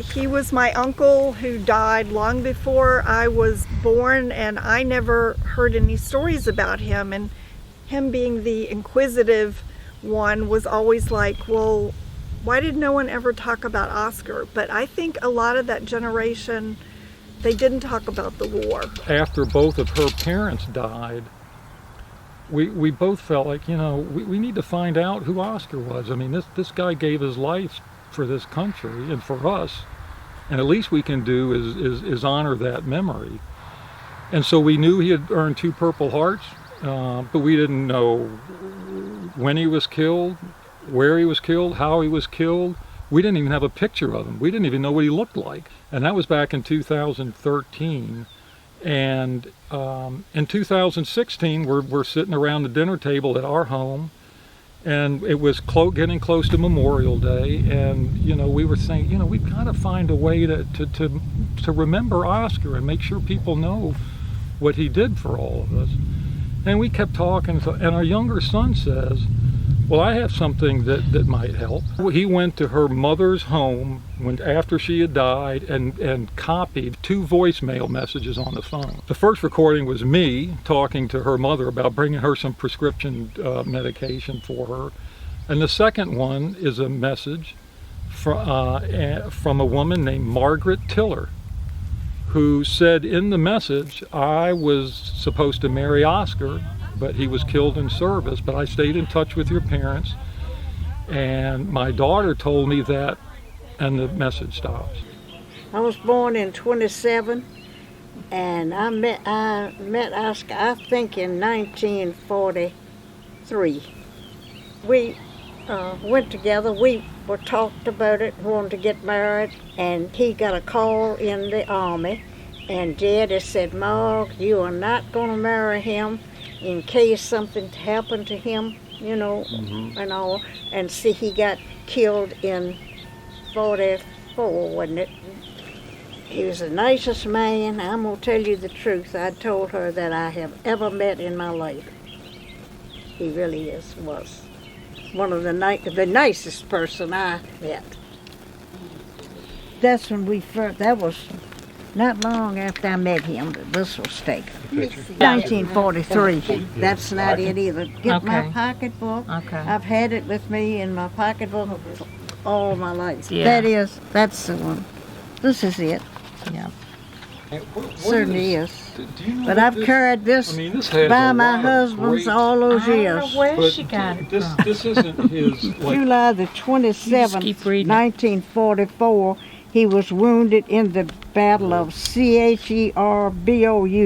He was my uncle who died long before I was born, and I never heard any stories about him. And him being the inquisitive one was always like, well, why did no one ever talk about Oscar? But I think a lot of that generation, they didn't talk about the war. After both of her parents died, we both felt like, we need to find out who Oscar was. I mean, this guy gave his life for this country and for us, and at least we can do is honor that memory. And so we knew he had earned 2 Purple Hearts, but we didn't know when he was killed, where he was killed, how he was killed. We didn't even have a picture of him. We didn't even know what he looked like. And that was back in 2013. And in 2016, we're sitting around the dinner table at our home, and it was getting close to Memorial Day, and we were saying, we've got to find a way to remember Oscar and make sure people know what he did for all of us. And we kept talking, and our younger son says, well, I have something that might help. He went to her mother's home after she had died and copied 2 voicemail messages on the phone. The first recording was me talking to her mother about bringing her some prescription medication for her. And the second one is a message from a woman named Margaret Tiller, who said in the message, I was supposed to marry Oscar, but he was killed in service, but I stayed in touch with your parents, and my daughter told me that, and the message stops. I was born in 27, and I met Oscar, I think, in 1943. We went together, we were talked about it, wanted to get married, and he got a call in the Army, and Daddy said, Marg, you are not going to marry him in case something happened to him, and all. And see, he got killed in 44, wasn't it? He was the nicest man, I'm going to tell you the truth, I told her, that I have ever met in my life. He really was one of the nicest person I met. That's when that was not long after I met him that this was taken. 1943. That's not it either. Get my pocketbook. Okay. I've had it with me in my pocketbook all my life. Yeah. That's the one. This is it. Yeah. Certainly is. But I've carried this by my husband's all those years. I don't know where she got it from. This isn't his. July the 27th, 1944. He was wounded in the Battle of Cherbourg.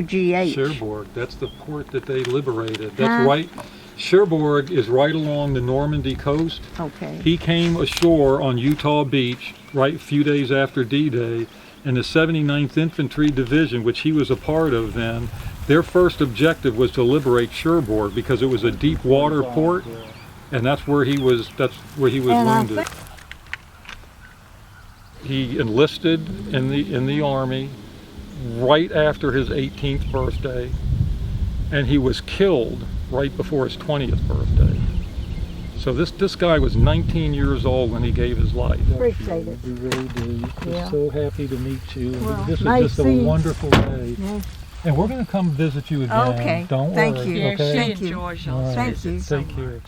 Cherbourg, that's the port that they liberated. That's right. Cherbourg is right along the Normandy coast. Okay. He came ashore on Utah Beach right a few days after D-Day, and the 79th Infantry Division, which he was a part of then, their first objective was to liberate Cherbourg because it was a deep water port, and that's where he was wounded. He enlisted in the Army right after his 18th birthday, and he was killed right before his 20th birthday. So this guy was 19 years old when he gave his life. Appreciate it. We really do. We're so happy to meet you. Well, this nice is just a wonderful day. Yeah. And we're going to come visit you again. Okay. Don't Thank worry. you. Okay? She enjoys y'all. Thank you. Thank you.